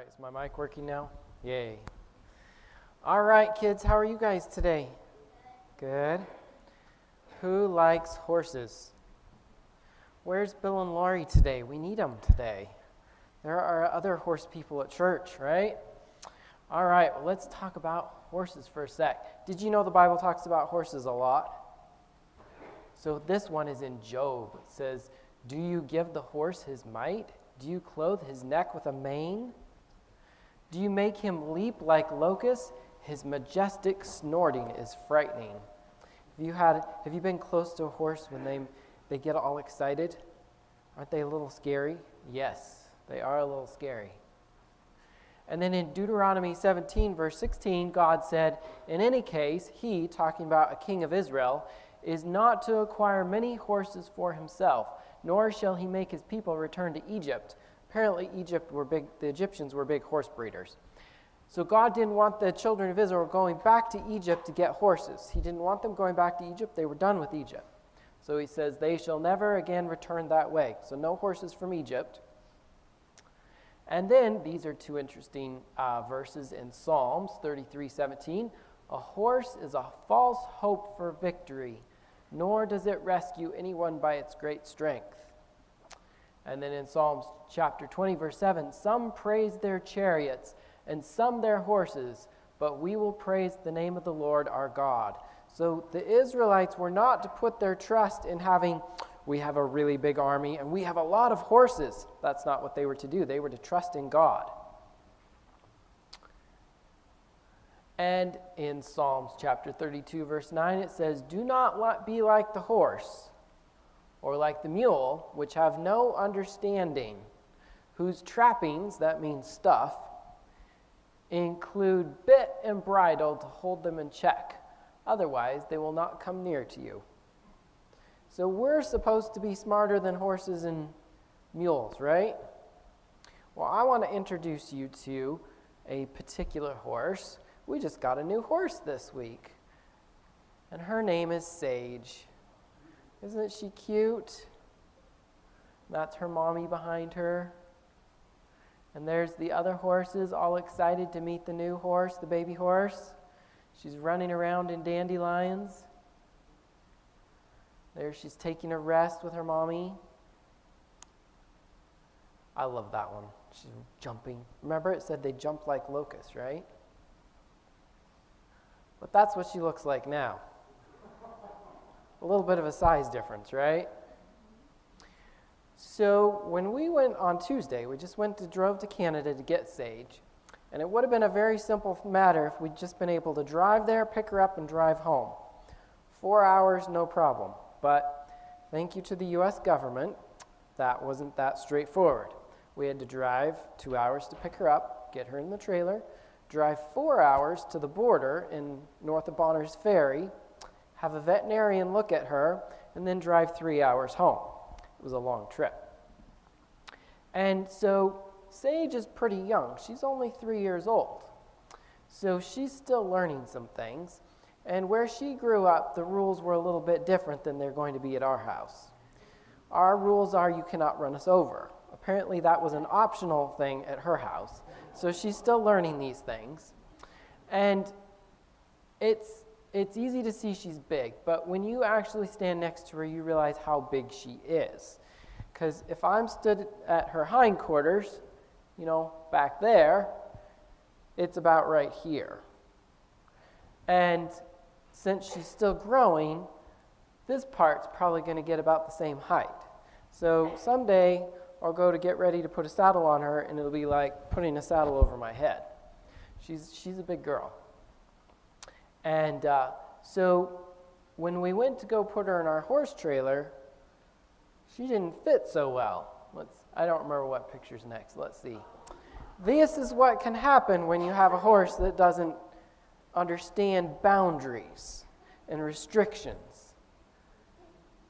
right, is my mic working now? Yay. All right, kids, how are you guys today? Good. Who likes horses? Where's Bill and Laurie today? We need them today. There are other horse people at church, right? All right, well, let's talk about horses for a sec. Did you know the Bible talks about horses a lot? So this one is in Job. It says, "Do you give the horse his might? Do you clothe his neck with a mane? Do you make him leap like locusts? His majestic snorting is frightening." Have you been close to a horse when they get all excited? Aren't they a little scary? Yes, they are a little scary. And then in Deuteronomy 17, verse 16, God said, "In any case, he," talking about a king of Israel, "is not to acquire many horses for himself, nor shall he make his people return to Egypt." Apparently, the Egyptians were big horse breeders. So God didn't want the children of Israel going back to Egypt to get horses. He didn't want them going back to Egypt. They were done with Egypt. So he says, "They shall never again return that way." So no horses from Egypt. And then, these are two interesting verses in Psalms 33:17. "A horse is a false hope for victory, nor does it rescue anyone by its great strength." And then in Psalms chapter 20, verse 7, "Some praise their chariots and some their horses, but we will praise the name of the Lord our God." So the Israelites were not to put their trust in we have a really big army and we have a lot of horses. That's not what they were to do. They were to trust in God. And in Psalms chapter 32, verse 9, it says, "Do not be like the horse or like the mule, which have no understanding, whose trappings," that means stuff, "include bit and bridle to hold them in check. Otherwise, they will not come near to you." So we're supposed to be smarter than horses and mules, right? Well, I want to introduce you to a particular horse. We just got a new horse this week, and her name is Sage. Isn't she cute? That's her mommy behind her. And there's the other horses all excited to meet the new horse, the baby horse. She's running around in dandelions. There she's taking a rest with her mommy. I love that one. She's jumping. Remember it said they jump like locusts, right? But that's what she looks like now. A little bit of a size difference, right? So when we went on Tuesday, we just drove to Canada to get Sage. And it would have been a very simple matter if we'd just been able to drive there, pick her up, and drive home. 4 hours, no problem. But thank you to the U.S. government, that wasn't that straightforward. We had to drive 2 hours to pick her up, get her in the trailer, drive 4 hours to the border in north of Bonners Ferry, have a veterinarian look at her, and then drive 3 hours home. It was a long trip. And so Sage is pretty young. She's only 3 years old. So she's still learning some things. And where she grew up, the rules were a little bit different than they're going to be at our house. Our rules are you cannot run us over. Apparently that was an optional thing at her house. So she's still learning these things. And it's easy to see she's big, but when you actually stand next to her, you realize how big she is. Because if I'm stood at her hindquarters, back there, it's about right here. And since she's still growing, this part's probably going to get about the same height. So someday I'll go to get ready to put a saddle on her, and it'll be like putting a saddle over my head. She's a big girl. And so when we went to go put her in our horse trailer, she didn't fit so well. I don't remember what picture's next. Let's see. This is what can happen when you have a horse that doesn't understand boundaries and restrictions.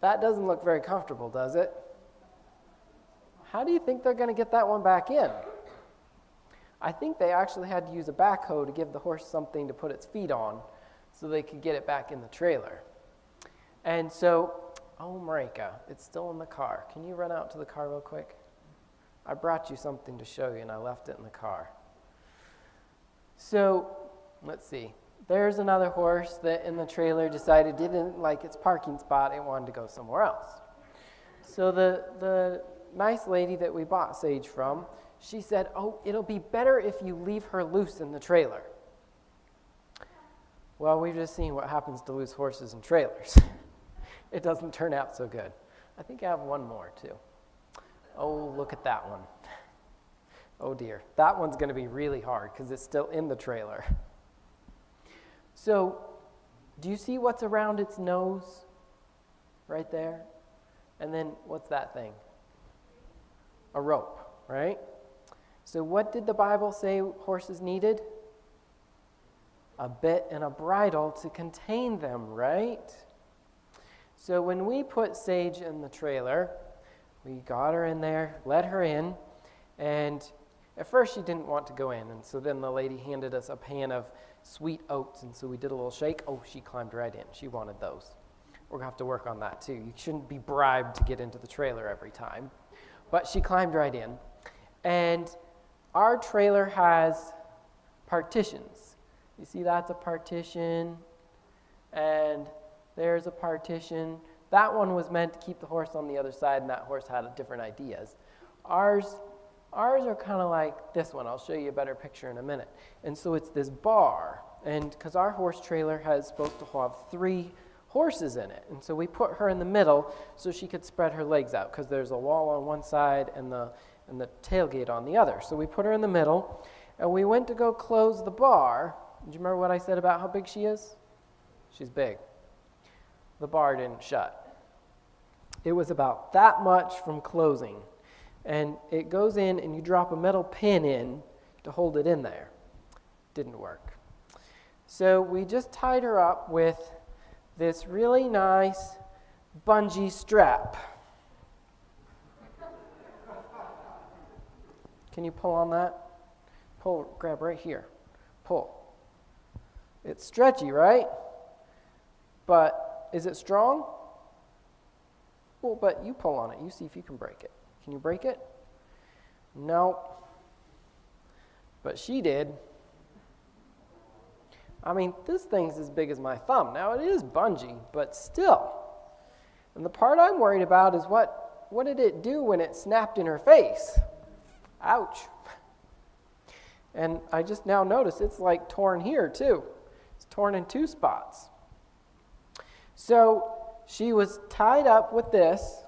That doesn't look very comfortable, does it? How do you think they're going to get that one back in? I think they actually had to use a backhoe to give the horse something to put its feet on so they could get it back in the trailer. And so, Marika, it's still in the car. Can you run out to the car real quick? I brought you something to show you, and I left it in the car. So, let's see. There's another horse that in the trailer decided didn't like its parking spot and wanted to go somewhere else. So the nice lady that we bought Sage from, she said, oh, it'll be better if you leave her loose in the trailer. Well, we've just seen what happens to loose horses in trailers. It doesn't turn out so good. I think I have one more, too. Oh, look at that one. Oh, dear. That one's going to be really hard because it's still in the trailer. So, do you see what's around its nose? Right there? And then, what's that thing? A rope, right? So what did the Bible say horses needed? A bit and a bridle to contain them, right? So when we put Sage in the trailer, we got her in there, let her in, and at first she didn't want to go in, and so then the lady handed us a pan of sweet oats, and so we did a little shake. Oh, she climbed right in. She wanted those. We're going to have to work on that too. You shouldn't be bribed to get into the trailer every time. But she climbed right in. And our trailer has partitions. You see that's a partition, and there's a partition. That one was meant to keep the horse on the other side, and that horse had different ideas. Ours are kind of like this one. I'll show you a better picture in a minute. And so it's this bar, and because our horse trailer is supposed to have 3 horses in it, and so we put her in the middle so she could spread her legs out because there's a wall on one side and the tailgate on the other. So we put her in the middle, and we went to go close the bar. Do you remember what I said about how big she is? She's big. The bar didn't shut. It was about that much from closing. And it goes in, and you drop a metal pin in to hold it in there. Didn't work. So we just tied her up with this really nice bungee strap. Can you pull on that? Pull, grab right here. Pull. It's stretchy, right? But is it strong? Well, but you pull on it. You see if you can break it. Can you break it? No. But she did. I mean, this thing's as big as my thumb. Now, it is bungee, but still. And the part I'm worried about is what did it do when it snapped in her face? Ouch. And I just now noticed it's like torn here, too. It's torn in 2 spots. So she was tied up with this,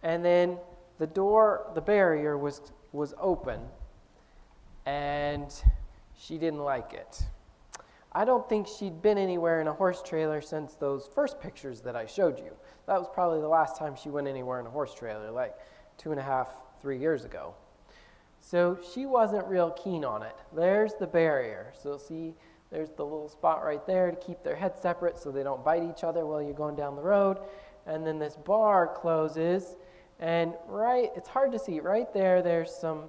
and then the door, the barrier was open, and she didn't like it. I don't think she'd been anywhere in a horse trailer since those first pictures that I showed you. That was probably the last time she went anywhere in a horse trailer, like 2.5, 3 years ago. So she wasn't real keen on it. There's the barrier. So see, there's the little spot right there to keep their heads separate so they don't bite each other while you're going down the road. And then this bar closes, and it's hard to see, right there, there's some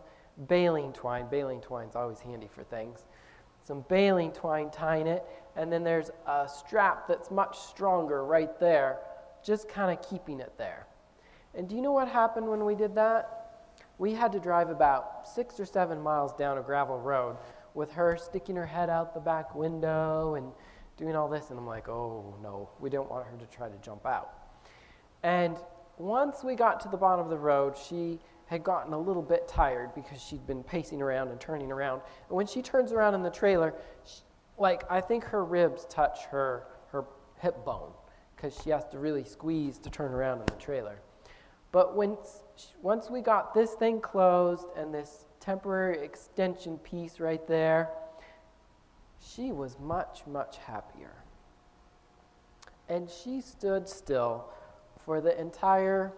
baling twine. Baling twine's always handy for things. Some baling twine tying it, and then there's a strap that's much stronger right there, just kind of keeping it there. And do you know what happened when we did that? We had to drive about 6 or 7 miles down a gravel road with her sticking her head out the back window and doing all this, and I'm like, oh no, we don't want her to try to jump out. And once we got to the bottom of the road, she had gotten a little bit tired because she'd been pacing around and turning around. And when she turns around in the trailer, I think her ribs touch her hip bone because she has to really squeeze to turn around in the trailer. But once we got this thing closed and this temporary extension piece right there, she was much, much happier. And she stood still for the entire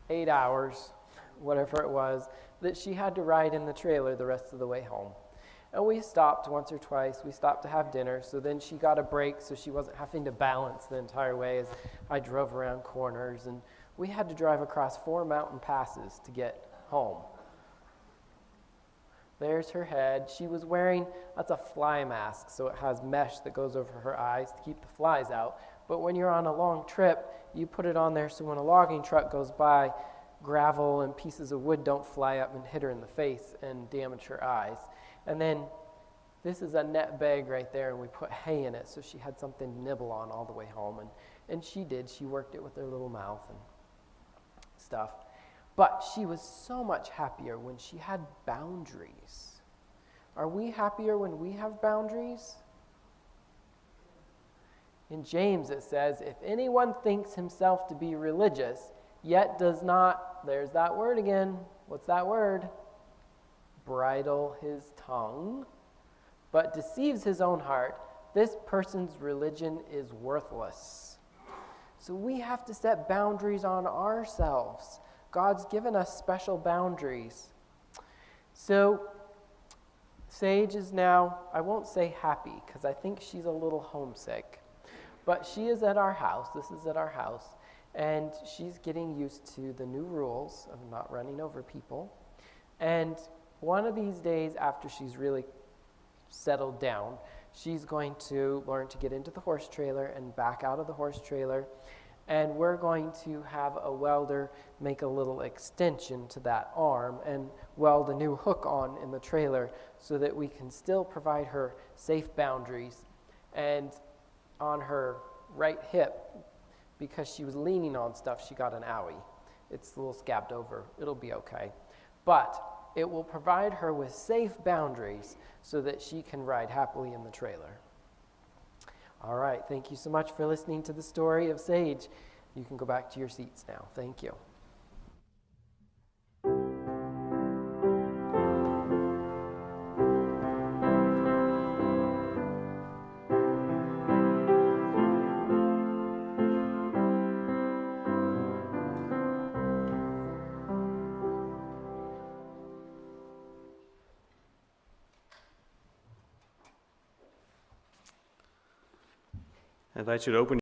8 hours, whatever it was, that she had to ride in the trailer the rest of the way home. And we stopped once or twice. We stopped to have dinner, so then she got a break so she wasn't having to balance the entire way as I drove around corners. And we had to drive across 4 mountain passes to get home. There's her head. She was wearing, that's a fly mask, so it has mesh that goes over her eyes to keep the flies out. But when you're on a long trip, you put it on there so when a logging truck goes by, gravel and pieces of wood don't fly up and hit her in the face and damage her eyes. And then this is a net bag right there, and we put hay in it, so she had something to nibble on all the way home, and she did. She worked it with her little mouth and stuff. But she was so much happier when she had boundaries. Are we happier when we have boundaries? In James it says, if anyone thinks himself to be religious, yet does not, there's that word again. What's that word? Bridle his tongue, but deceives his own heart, this person's religion is worthless. So we have to set boundaries on ourselves. God's given us special boundaries. So Sage is now, I won't say happy, because I think she's a little homesick. But she is at our house. This is at our house. And she's getting used to the new rules of not running over people. And one of these days, after she's really settled down, she's going to learn to get into the horse trailer and back out of the horse trailer. And we're going to have a welder make a little extension to that arm and weld a new hook on in the trailer so that we can still provide her safe boundaries. And on her right hip, because she was leaning on stuff, she got an owie. It's a little scabbed over. It'll be okay. But it will provide her with safe boundaries so that she can ride happily in the trailer. All right, thank you so much for listening to the story of Sage. You can go back to your seats now. Thank you. I invite you to open